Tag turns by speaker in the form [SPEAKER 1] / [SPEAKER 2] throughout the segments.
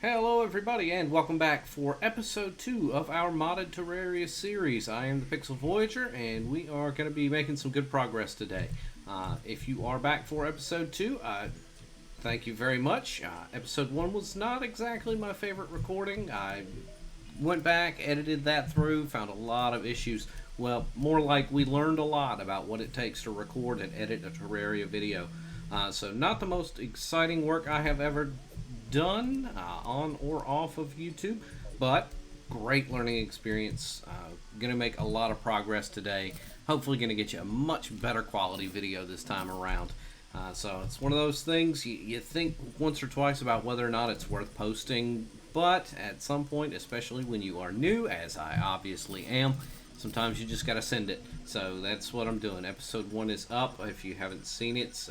[SPEAKER 1] Hello everybody and welcome back for episode 2 of our modded Terraria series. I am the Pixel Voyager and we are going to be making some good progress today. If you are back for episode 2, thank you very much. Episode 1 was not exactly my favorite recording. I went back, edited that through, found a lot of issues. Well, more like we learned a lot about what it takes to record and edit a Terraria video. So not the most exciting work I have ever done on or off of YouTube, but great learning experience. Gonna make a lot of progress today. Hopefully gonna get you a much better quality video this time around. So it's one of those things you think once or twice about whether or not it's worth posting, but at some point, especially when you are new, as I obviously am, sometimes you just gotta send it. So that's what I'm doing. Episode 1 is up. If you haven't seen it,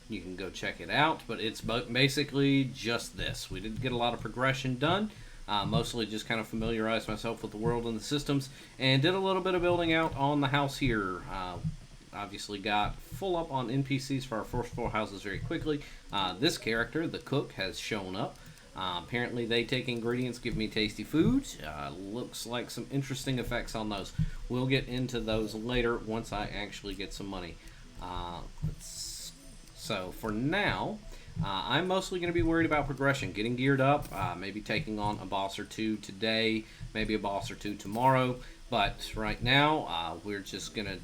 [SPEAKER 1] you can go check it out. But it's basically just this. We didn't get a lot of progression done. Mostly just kind of familiarized myself with the world and the systems, and did a little bit of building out on the house here. Obviously got full up on NPCs for our first 4 houses very quickly. This character, the cook, has shown up. Apparently they take ingredients, give me tasty food. Looks like some interesting effects on those. We'll get into those later once I actually get some money. So for now, I'm mostly going to be worried about progression, getting geared up, maybe taking on a boss or 2 today, maybe a boss or 2 tomorrow. But right now, we're just going to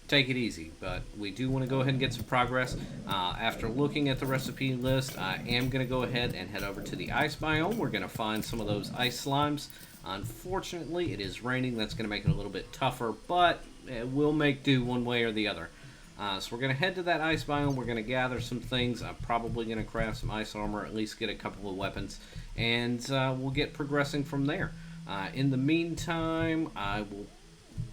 [SPEAKER 1] take it easy, but we do want to go ahead and get some progress. After looking at the recipe list, I am going to go ahead and head over to the ice biome. We're going to find some of those ice slimes. Unfortunately, it is raining. That's going to make it a little bit tougher, but it will make do one way or the other. So we're going to head to that ice biome. We're going to gather some things. I'm probably going to craft some ice armor, at least get a couple of weapons, and we'll get progressing from there. In the meantime, I will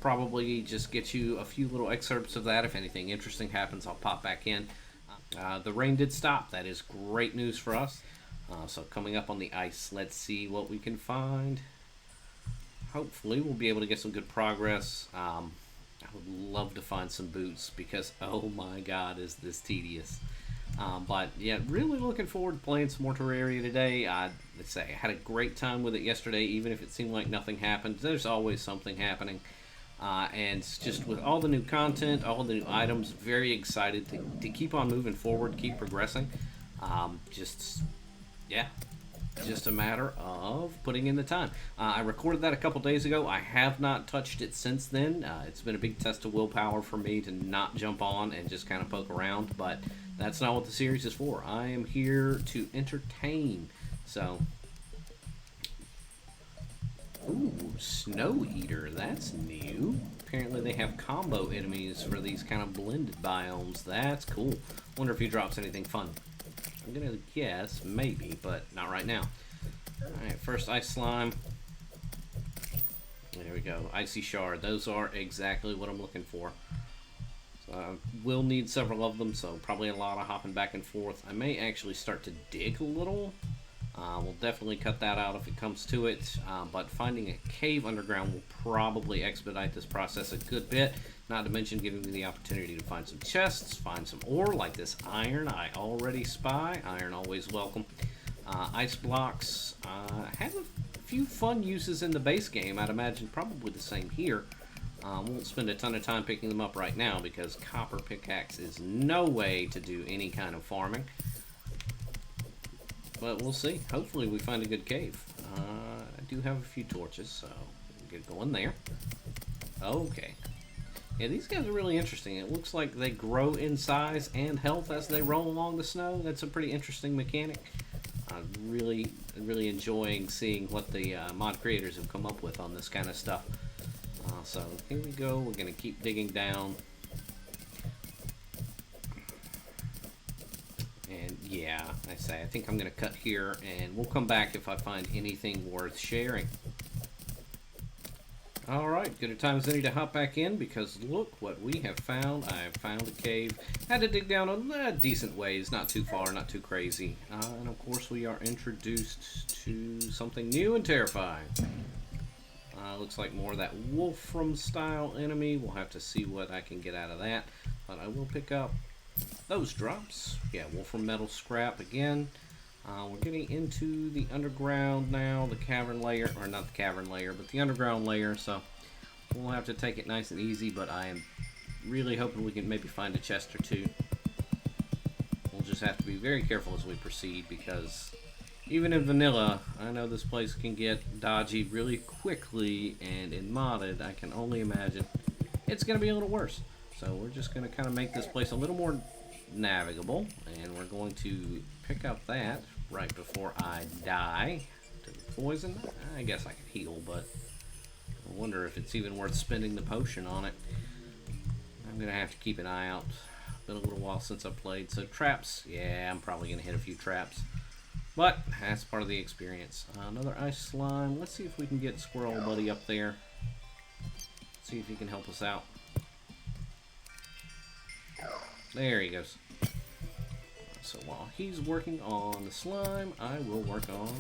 [SPEAKER 1] probably just get you a few little excerpts of that. If anything interesting happens, I'll pop back in. The rain did stop. That is great news for us. So coming up on the ice, let's see what we can find. Hopefully we'll be able to get some good progress. I would love to find some boots because oh my god is this tedious. But yeah, really looking forward to playing some more Terraria today. Let's say I had a great time with it yesterday, even if it seemed like nothing happened. There's always something happening. And just with all the new content, all the new items, very excited to keep on moving forward, keep progressing. Just a matter of putting in the time. I recorded that a couple days ago. I have not touched it since then. It's been a big test of willpower for me to not jump on and just kind of poke around, but that's not what the series is for. I am here to entertain. So, ooh, Snow Eater, that's new. Apparently they have combo enemies for these kind of blended biomes. That's cool. Wonder if he drops anything fun. I'm gonna guess maybe, but not right now. Alright, first ice slime. There we go. Icy shard. Those are exactly what I'm looking for. So I will need several of them, so probably a lot of hopping back and forth. I may actually start to dig a little. We'll definitely cut that out if it comes to it, but finding a cave underground will probably expedite this process a good bit, not to mention giving me the opportunity to find some chests, find some ore, like this iron I already spy. Iron always welcome. Ice blocks have a few fun uses in the base game. I'd imagine probably the same here. Won't spend a ton of time picking them up right now because copper pickaxe is no way to do any kind of farming. But we'll see. Hopefully we find a good cave. I do have a few torches, so we'll get going there. Okay. Yeah, these guys are really interesting. It looks like they grow in size and health as they roll along the snow. That's a pretty interesting mechanic. I'm really enjoying seeing what the mod creators have come up with on this kind of stuff. So here we go. We're going to keep digging down. And yeah, I think I'm going to cut here, and we'll come back if I find anything worth sharing. Alright, good a time as any to hop back in, because look what we have found. I have found a cave. Had to dig down a decent ways, not too far, not too crazy. And of course we are introduced to something new and terrifying. Looks like more of that Wolfram style enemy. We'll have to see what I can get out of that. But I will pick up those drops. Yeah, Wolfram metal scrap again. We're getting into the underground now, the cavern layer, or not the cavern layer, but the underground layer, so we'll have to take it nice and easy, but I am really hoping we can maybe find a chest or two. We'll just have to be very careful as we proceed, because even in vanilla, I know this place can get dodgy really quickly, and in modded, I can only imagine it's going to be a little worse. So we're just going to kind of make this place a little more navigable, and we're going to pick up that right before I die to the poison. I guess I could heal, but I wonder if it's even worth spending the potion on it. I'm going to have to keep an eye out. Been a little while since I played, so traps, yeah, I'm probably going to hit a few traps. But that's part of the experience. Another ice slime. Let's see if we can get Squirrel Buddy up there. See if he can help us out. There he goes. So while he's working on the slime, I will work on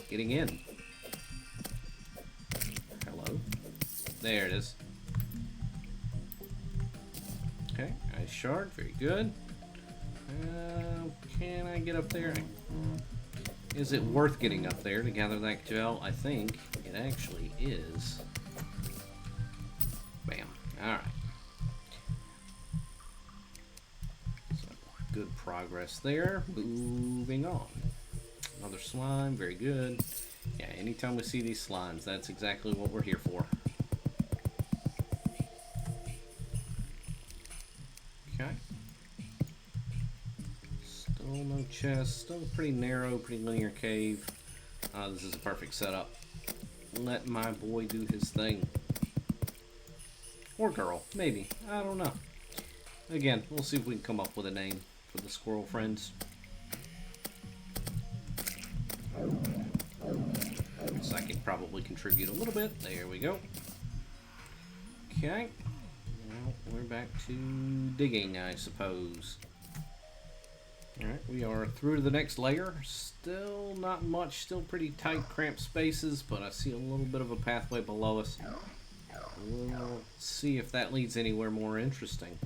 [SPEAKER 1] getting in. Hello. There it is. Okay, ice shard. Very good. Can I get up there? Is it worth getting up there to gather that gel? I think it actually is. Bam. Alright. So, good progress there. Moving on. Another slime. Very good. Yeah, anytime we see these slimes, that's exactly what we're here for. Okay. Still no chest. Still a pretty narrow, pretty linear cave. This is a perfect setup. Let my boy do his thing. Or girl, maybe. I don't know. Again, we'll see if we can come up with a name for the squirrel friends. So I can probably contribute a little bit. There we go. Okay. Now we're back to digging, I suppose. Alright, we are through to the next layer. Still not much, still pretty tight, cramped spaces, but I see a little bit of a pathway below us. We'll see if that leads anywhere more interesting.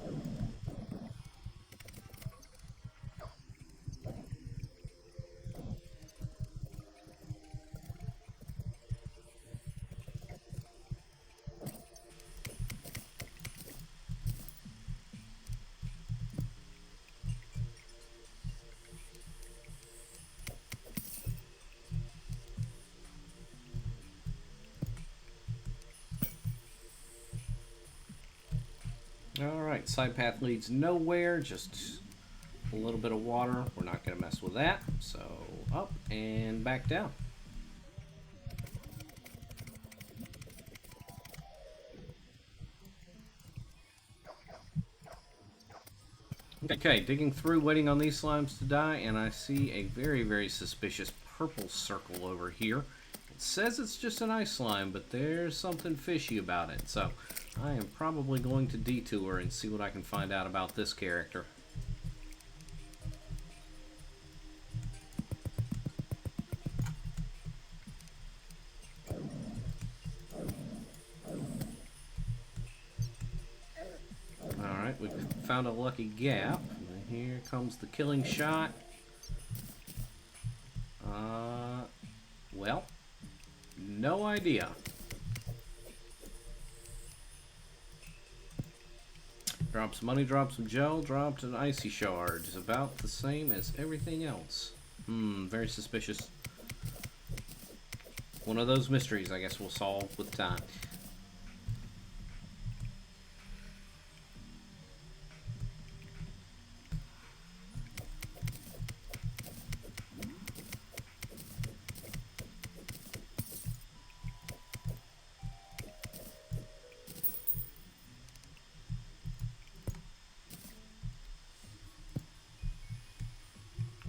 [SPEAKER 1] Alright, side path leads nowhere, just a little bit of water. We're not going to mess with that. So, up and back down. Okay, digging through, waiting on these slimes to die, and I see a very, very suspicious purple circle over here. It says it's just an ice slime, but there's something fishy about it. So, I am probably going to detour and see what I can find out about this character. Alright, we've found a lucky gap. And here comes the killing shot. Well, no idea. Drop some money, drop some gel, dropped an icy shard. It's about the same as everything else. Very suspicious. One of those mysteries I guess we'll solve with time.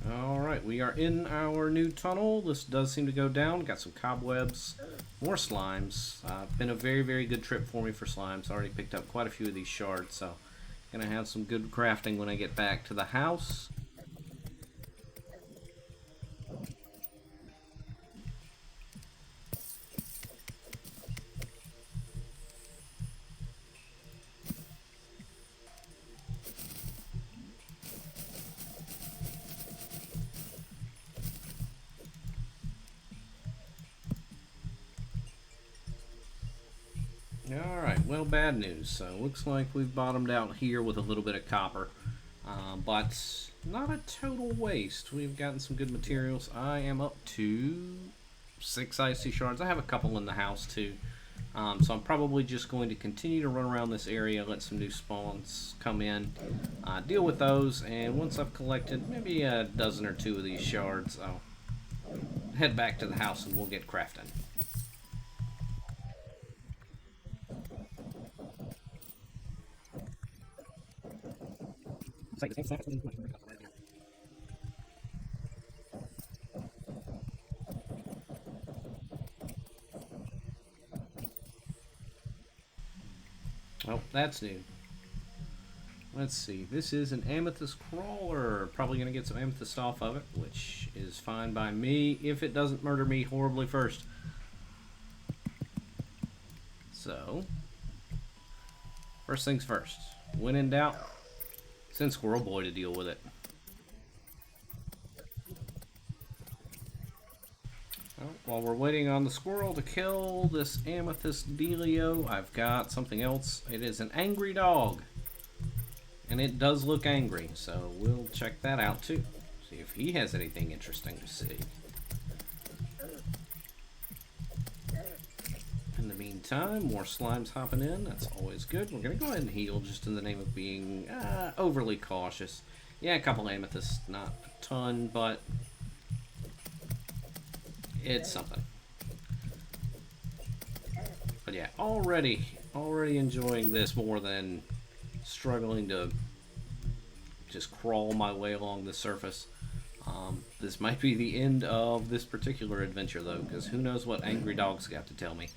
[SPEAKER 1] Alright, we are in our new tunnel. This does seem to go down. Got some cobwebs, more slimes. Been a very, very good trip for me for slimes. Already picked up quite a few of these shards, so gonna have some good crafting when I get back to the house. well, bad news. So looks like we've bottomed out here with a little bit of copper. But not a total waste. We've gotten some good materials. I am up to 6 icy shards. I have a couple in the house too. So I'm probably just going to continue to run around this area, let some new spawns come in, deal with those, and once I've collected maybe a dozen or two of these shards, I'll head back to the house and we'll get crafting. Oh, that's new. Let's see. This is an amethyst crawler. Probably going to get some amethyst off of it, which is fine by me if it doesn't murder me horribly first. So, first things first. When in doubt, send Squirrel Boy to deal with it. Well, while we're waiting on the squirrel to kill this amethyst dealio, I've got something else. It is an angry dog. And it does look angry, so we'll check that out too. See if he has anything interesting to see. In the meantime, more slimes hopping in. That's always good. We're going to go ahead and heal just in the name of being overly cautious. Yeah, a couple amethysts, not a ton, but it's something. But yeah, already enjoying this more than struggling to just crawl my way along the surface. This might be the end of this particular adventure though, because who knows what Angry Dog's got to tell me.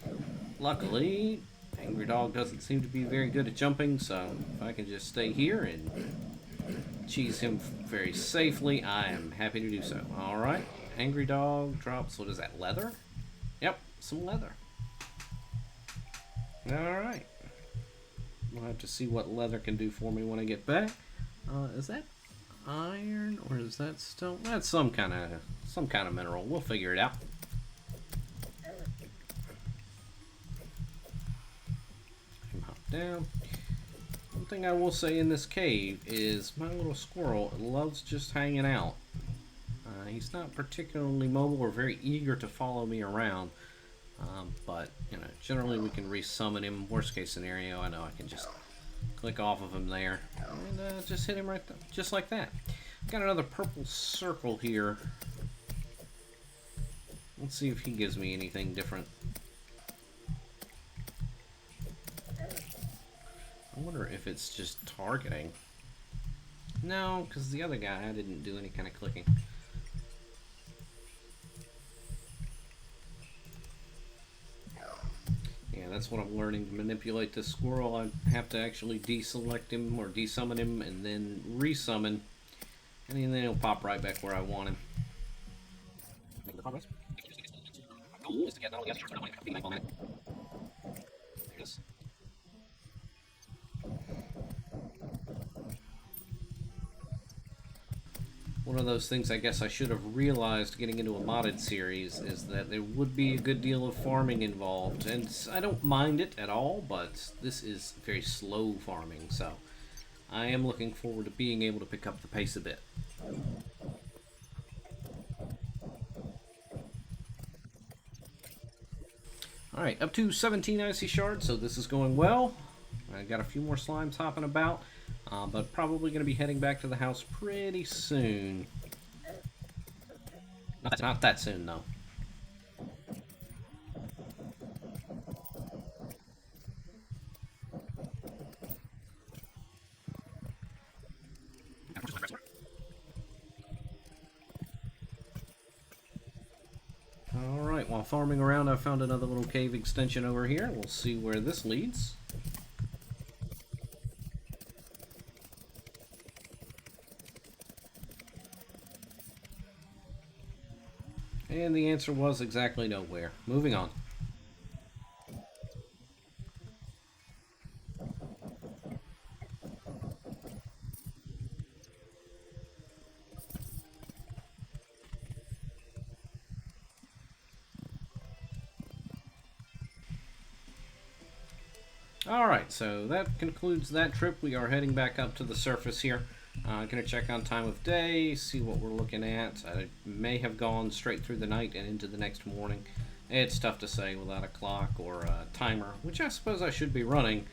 [SPEAKER 1] Luckily, Angry Dog doesn't seem to be very good at jumping, so if I can just stay here and cheese him very safely, I am happy to do so. Alright, Angry Dog drops, what is that, leather? Yep, some leather. Alright. We'll have to see what leather can do for me when I get back. Is that iron or is that stone? That's some kind of mineral. We'll figure it out. Hop down. One thing I will say in this cave is my little squirrel loves just hanging out. He's not particularly mobile or very eager to follow me around. But, you know, generally we can resummon him. Worst case scenario, I know I can just click off of him there and just hit him right there, just like that. Got another purple circle here. Let's see if he gives me anything different. I wonder if it's just targeting. No, because the other guy, I didn't do any kind of clicking. That's what I'm learning to manipulate this squirrel. I have to actually deselect him or desummon him and then resummon, and then he'll pop right back where I want him. One of those things I guess I should have realized getting into a modded series is that there would be a good deal of farming involved, and I don't mind it at all, but this is very slow farming, so I am looking forward to being able to pick up the pace a bit. Alright, up to 17 icy shards, so this is going well. I got a few more slimes hopping about. But probably going to be heading back to the house pretty soon. Not that soon, though. Alright, while farming around, I found another little cave extension over here. We'll see where this leads. And the answer was exactly nowhere. Moving on. Alright, so that concludes that trip. We are heading back up to the surface here. Gonna check on time of day, see what we're looking at. I may have gone straight through the night and into the next morning. It's tough to say without a clock or a timer, which I suppose I should be running,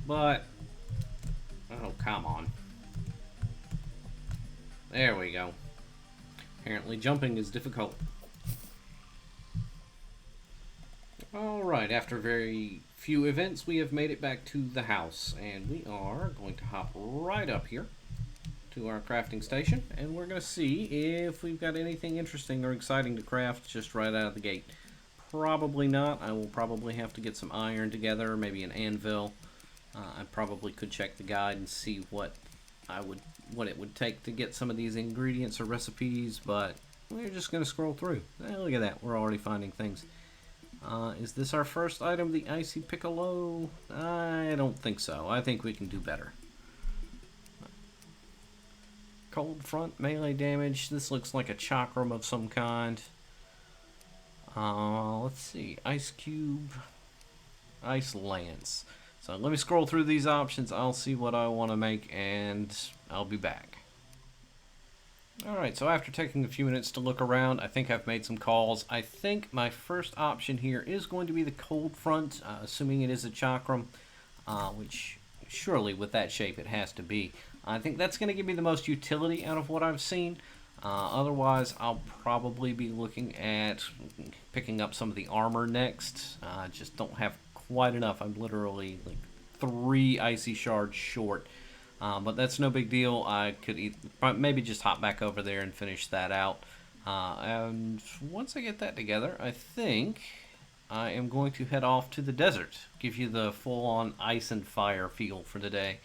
[SPEAKER 1] but... oh, come on. There we go. Apparently jumping is difficult. Alright, after very few events, we have made it back to the house, and we are going to hop right up here to our crafting station, and we're going to see if we've got anything interesting or exciting to craft just right out of the gate. Probably not. I will probably have to get some iron together, maybe an anvil. I probably could check the guide and see what it would take to get some of these ingredients or recipes, but we're just going to scroll through. Look at that, we're already finding things. Is this our first item, the Icy Piccolo? I don't think so. I think we can do better. Cold front, melee damage. This looks like a chakram of some kind. Let's see. Ice cube. Ice lance. So let me scroll through these options. I'll see what I want to make, and I'll be back. Alright, so after taking a few minutes to look around, I think I've made some calls. I think my first option here is going to be the cold front, assuming it is a chakram, which surely with that shape it has to be. I think that's going to give me the most utility out of what I've seen. Otherwise, I'll probably be looking at picking up some of the armor next. I just don't have quite enough. I'm literally like 3 icy shards short. But that's no big deal. I could maybe just hop back over there and finish that out. And once I get that together, I think I am going to head off to the desert. Give you the full-on ice and fire feel for the day.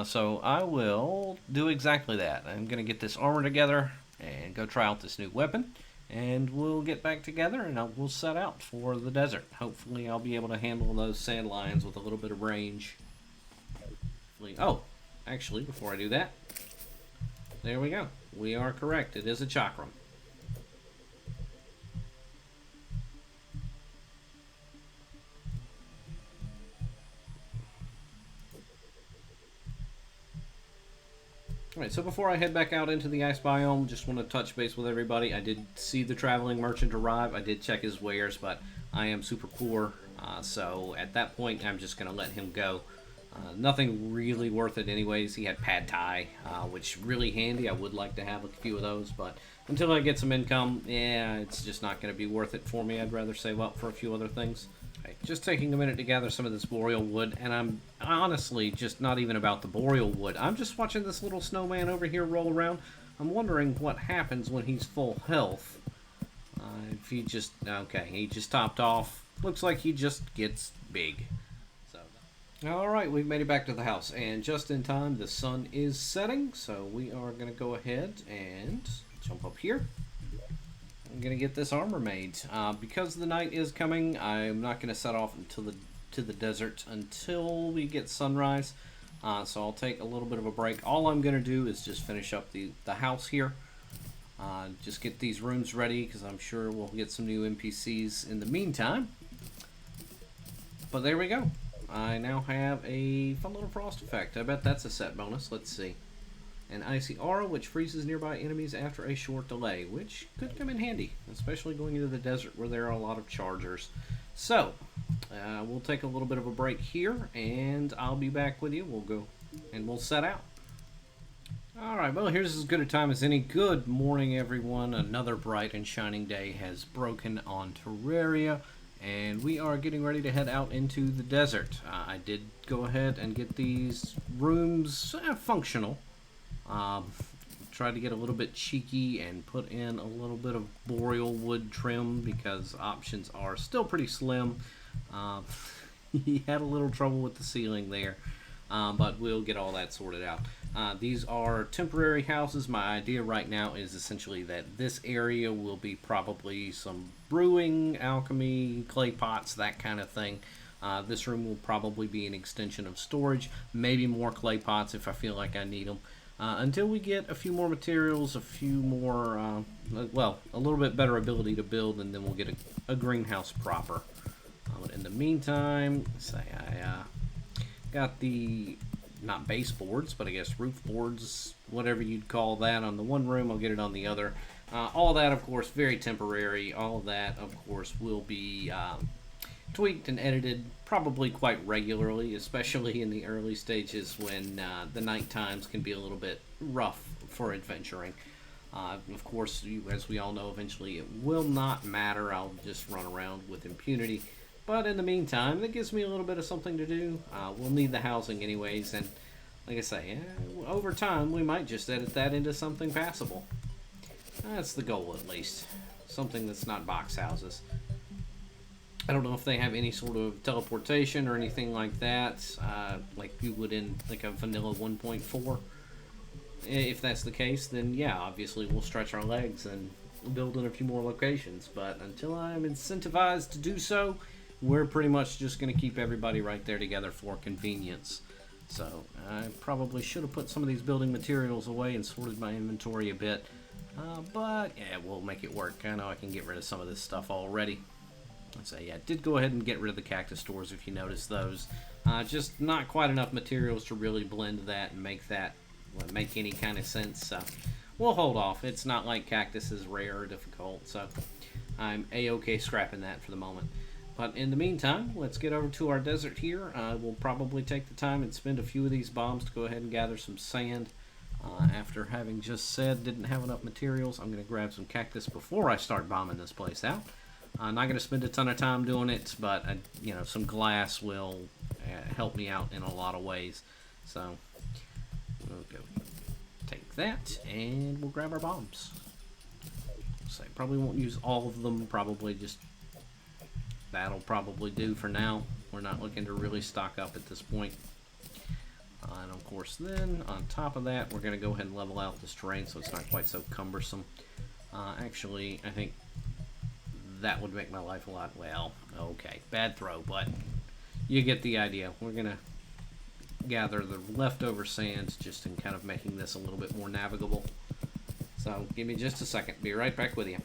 [SPEAKER 1] So I will do exactly that. I'm going to get this armor together and go try out this new weapon. And we'll get back together and we'll set out for the desert. Hopefully I'll be able to handle those sand lions with a little bit of range. Oh! Actually, before I do that, there we go. We are correct. It is a chakram. Alright, so before I head back out into the ice biome, just want to touch base with everybody. I did see the traveling merchant arrive. I did check his wares, but I am super poor. So at that point, I'm just going to let him go. Nothing really worth it anyways. He had pad thai, which really handy. I would like to have a few of those, but until I get some income, yeah, it's just not going to be worth it for me. I'd rather save up for a few other things. Okay, just taking a minute to gather some of this boreal wood, and I'm honestly just not even about the boreal wood. I'm just watching this little snowman over here roll around. I'm wondering what happens when he's full health. If he just... okay, he just topped off. Looks like he just gets big. Alright, we've made it back to the house, and just in time, the sun is setting, so we are going to go ahead and jump up here. I'm going to get this armor made. Because the night is coming, I'm not going to set off to the desert until we get sunrise, so I'll take a little bit of a break. All I'm going to do is just finish up the house here. Just get these rooms ready, because I'm sure we'll get some new NPCs in the meantime. But there we go. I now have a fun little frost effect. I bet that's a set bonus. Let's see. An icy aura which freezes nearby enemies after a short delay, which could come in handy, especially going into the desert where there are a lot of chargers. So, we'll take a little bit of a break here, and I'll be back with you. We'll go and we'll set out. Alright, well, here's as good a time as any. Good morning, everyone. Another bright and shining day has broken on Terraria. And we are getting ready to head out into the desert. I did go ahead and get these rooms functional. Tried to get a little bit cheeky and put in a little bit of boreal wood trim because options are still pretty slim. He had a little trouble with the ceiling there, but we'll get all that sorted out. These are temporary houses. My idea right now is essentially that this area will be probably some brewing, alchemy, clay pots, that kind of thing. This room will probably be an extension of storage, maybe more clay pots if I feel like I need them. Until we get a few more materials, a few more, well, a little bit better ability to build, and then we'll get a greenhouse proper. But in the meantime, say got the, not baseboards, but I guess roof boards, whatever you'd call that, on the one room. I'll get it on the other. All that, of course, very temporary. All of that, of course, will be tweaked and edited probably quite regularly, especially in the early stages when the night times can be a little bit rough for adventuring. Of course, as we all know, eventually it will not matter. I'll just run around with impunity. But in the meantime, that gives me a little bit of something to do. We'll need the housing anyways, and like I say, over time we might just edit that into something passable. That's the goal, at least. Something that's not box houses. I don't know if they have any sort of teleportation or anything like that, like you would in like a vanilla 1.4. If that's the case, then yeah, obviously we'll stretch our legs and build in a few more locations. But until I'm incentivized to do so, we're pretty much just going to keep everybody right there together for convenience. So I probably should have put some of these building materials away and sorted my inventory a bit. But yeah, we'll make it work. I know I can get rid of some of this stuff already. Let's say, yeah, I did go ahead and get rid of the cactus doors if you notice those. Just not quite enough materials to really blend that and make that make any kind of sense. So we'll hold off. It's not like cactus is rare or difficult, so I'm a-okay scrapping that for the moment. But in the meantime, let's get over to our desert here. We'll probably take the time and spend a few of these bombs to go ahead and gather some sand. After having just said didn't have enough materials, I'm going to grab some cactus before I start bombing this place out. I'm not going to spend a ton of time doing it, but you know, some glass will help me out in a lot of ways. So we'll go take that, and we'll grab our bombs. So probably won't use all of them. Probably just that'll probably do for now. We're not looking to really stock up at this point. And of course, then on top of that, we're going to go ahead and level out this terrain so it's not quite so cumbersome. Actually, I think that would make my life a lot, well, okay, bad throw, but you get the idea. We're going to gather the leftover sands just in kind of making this a little bit more navigable. So give me just a second. Be right back with you.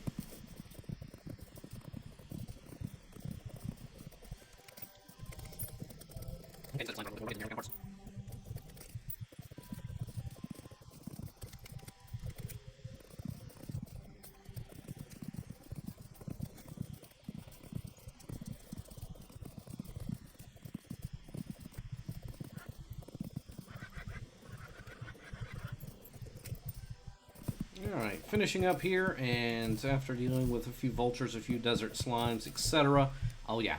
[SPEAKER 1] Alright, finishing up here, and after dealing with a few vultures, a few desert slimes, etc. Oh yeah,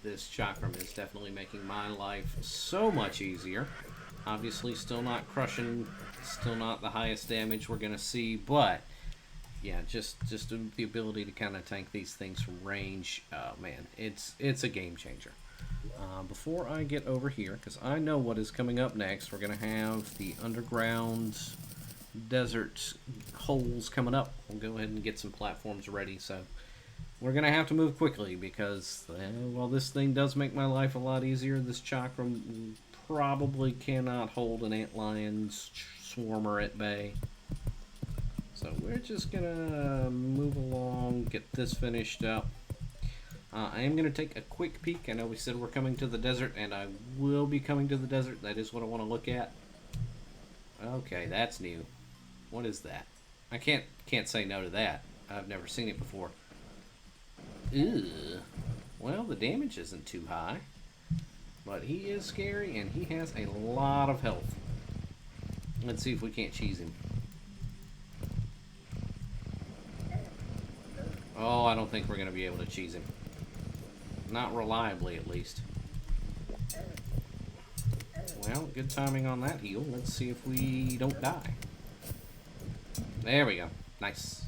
[SPEAKER 1] this chakram is definitely making my life so much easier. Obviously still not crushing, still not the highest damage we're going to see, but yeah, just the ability to kind of tank these things from range, oh man, it's a game changer. Before I get over here, because I know what is coming up next, we're going to have the underground desert holes coming up. We'll go ahead and get some platforms ready, so we're gonna have to move quickly because while this thing does make my life a lot easier, this chakram probably cannot hold an antlion's swarmer at bay. So we're just gonna move along, get this finished up. I am going to take a quick peek. I know we said we're coming to the desert, and I will be coming to the desert. That is what I want to look at. Okay, that's new. What is that? I can't say no to that. I've never seen it before. Ew. Well, the damage isn't too high. But he is scary, and he has a lot of health. Let's see if we can't cheese him. Oh, I don't think we're going to be able to cheese him. Not reliably, at least. Well, good timing on that heal. Let's see if we don't die. There we go. Nice.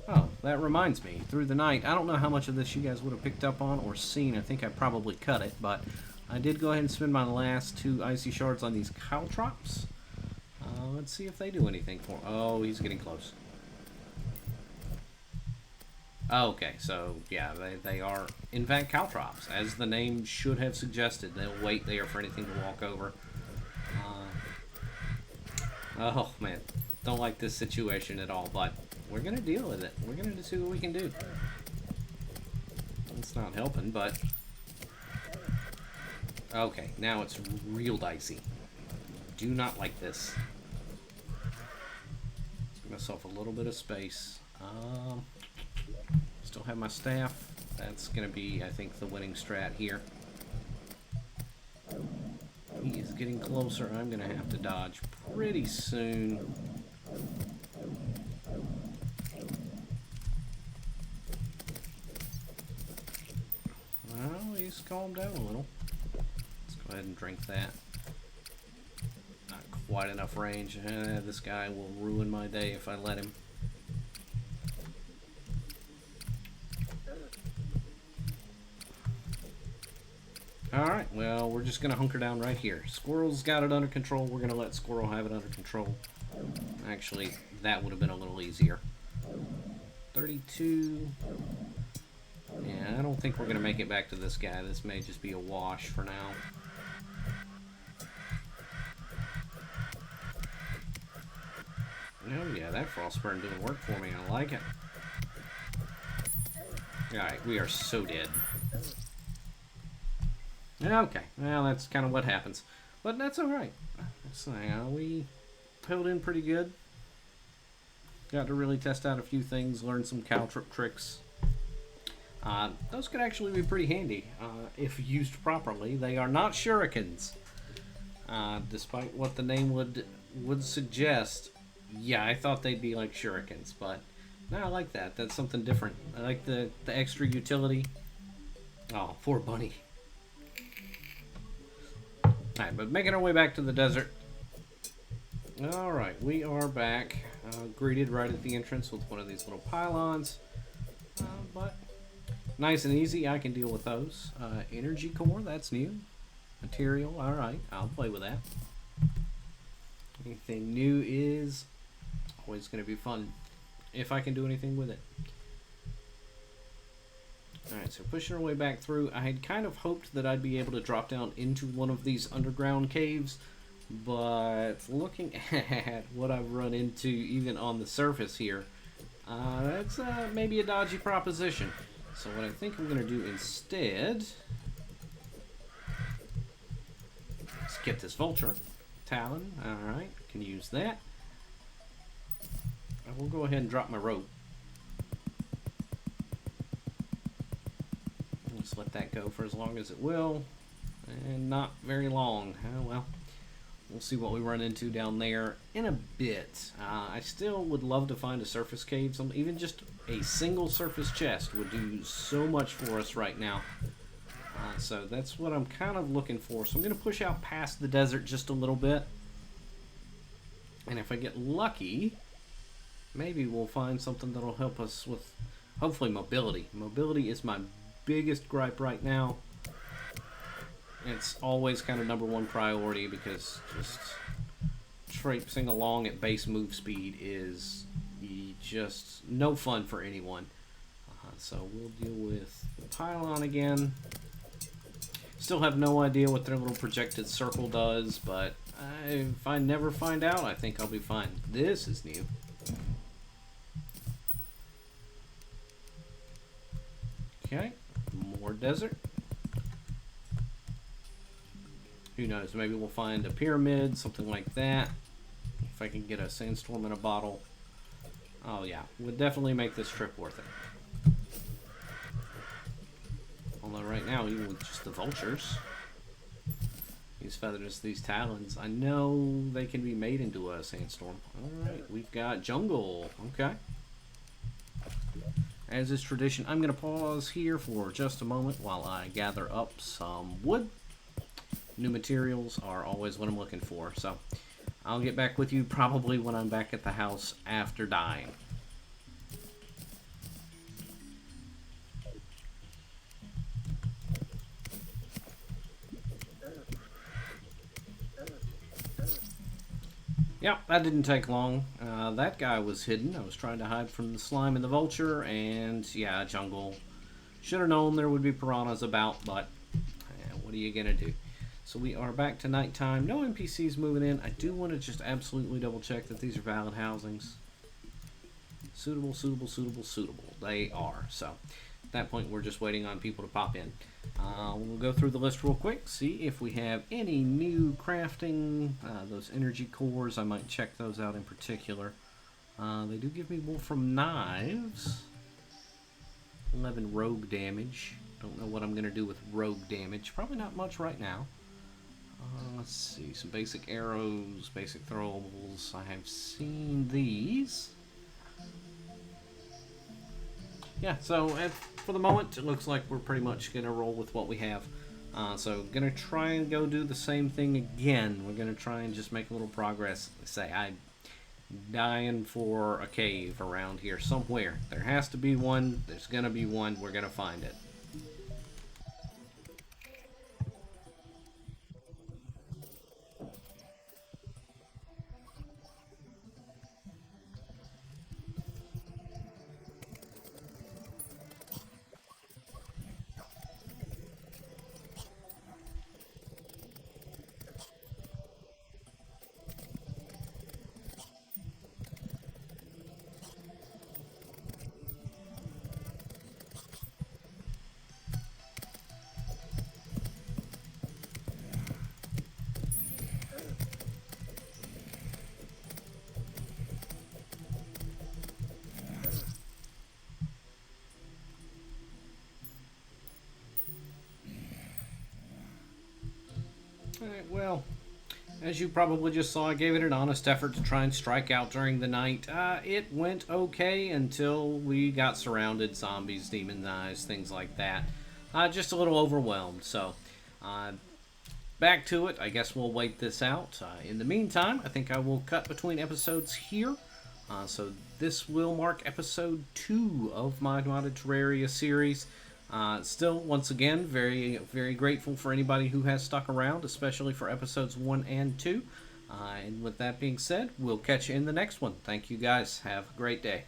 [SPEAKER 1] Oh, that reminds me. Through the night, I don't know how much of this you guys would have picked up on or seen. I think I probably cut it, but I did go ahead and spend my last 2 icy shards on these caltrops. Let's see if they do anything for... Oh, he's getting close. Okay, so yeah, they are in fact caltrops, as the name should have suggested. They'll wait there for anything to walk over. Oh man, don't like this situation at all, but we're gonna deal with it. We're gonna see what we can do. It's not helping, but Okay, now it's real dicey. Do not like this. Give myself a little bit of space. Still have my staff. That's going to be, I think, the winning strat here. He is getting closer. I'm going to have to dodge pretty soon. Well, he's calmed down a little. Let's go ahead and drink that. Not quite enough range. This guy will ruin my day if I let him. Alright, well, we're just going to hunker down right here. Squirrel's got it under control. We're going to let Squirrel have it under control. Actually, that would have been a little easier. 32. Yeah, I don't think we're going to make it back to this guy. This may just be a wash for now. Oh yeah, that Frostburn doing work for me. I like it. Alright, we are so dead. Okay, well, that's kind of what happens. But that's alright. So, we held in pretty good. Got to really test out a few things, learn some caltrip tricks. Those could actually be pretty handy if used properly. They are not shurikens, despite what the name would suggest. Yeah, I thought they'd be like shurikens, but no, I like that. That's something different. I like the extra utility. Oh, poor bunny. Alright, but making our way back to the desert. Alright, we are back. Greeted right at the entrance with one of these little pylons. But nice and easy, I can deal with those. Energy core, that's new. Material, alright, I'll play with that. Anything new is always going to be fun, if I can do anything with it. Alright, so pushing our way back through. I had kind of hoped that I'd be able to drop down into one of these underground caves, but looking at what I've run into even on the surface here, that's maybe a dodgy proposition. So what I think I'm going to do instead, let's get this vulture. Talon, alright, can use that. I will go ahead and drop my rope. Just let that go for as long as it will, and not very long. Oh well, we'll see what we run into down there in a bit. I still would love to find a surface cave. Even just a single surface chest would do so much for us right now. So that's what I'm kind of looking for. So I'm going to push out past the desert just a little bit. And if I get lucky, maybe we'll find something that'll help us with, hopefully, mobility. Mobility is my biggest gripe right now. It's always kind of #1 priority because just traipsing along at base move speed is just no fun for anyone. So we'll deal with the pylon again. Still have no idea what their little projected circle does, but if I never find out, I think I'll be fine. This is new. Okay, more desert. Who knows, maybe we'll find a pyramid, something like that. If I can get a sandstorm in a bottle. Oh yeah, would definitely make this trip worth it. Although right now, even with just the vultures, these feathers, these talons, I know they can be made into a sandstorm. Alright, we've got jungle. Okay. As is tradition, I'm going to pause here for just a moment while I gather up some wood. New materials are always what I'm looking for, so I'll get back with you probably when I'm back at the house after dying. Yep, that didn't take long. That guy was hidden. I was trying to hide from the slime and the vulture, and yeah, jungle. Should have known there would be piranhas about, but what are you gonna do? So we are back to nighttime. No NPCs moving in. I do want to just absolutely double check that these are valid housings. Suitable, suitable, suitable, suitable. They are. So At that point, we're just waiting on people to pop in. We'll go through the list real quick, see if we have any new crafting. Those energy cores, I might check those out in particular. They do give me wolfram knives. 11 rogue damage. Don't know what I'm going to do with rogue damage. Probably not much right now. Let's see. Some basic arrows, basic throwables. I have seen these. Yeah, so for the moment, it looks like we're pretty much going to roll with what we have. So going to try and go do the same thing again. We're going to try and just make a little progress. Say, I'm dying for a cave around here somewhere. There has to be one. There's going to be one. We're going to find it. Alright, well, as you probably just saw, I gave it an honest effort to try and strike out during the night. It went okay until we got surrounded, zombies, demon eyes, things like that. Just a little overwhelmed, so back to it. I guess we'll wait this out. In the meantime, I think I will cut between episodes here. So this will mark episode 2 of my Modded Terraria series. Still, once again, very, very grateful for anybody who has stuck around, especially for episodes 1 and 2. And with that being said, we'll catch you in the next one. Thank you guys. Have a great day.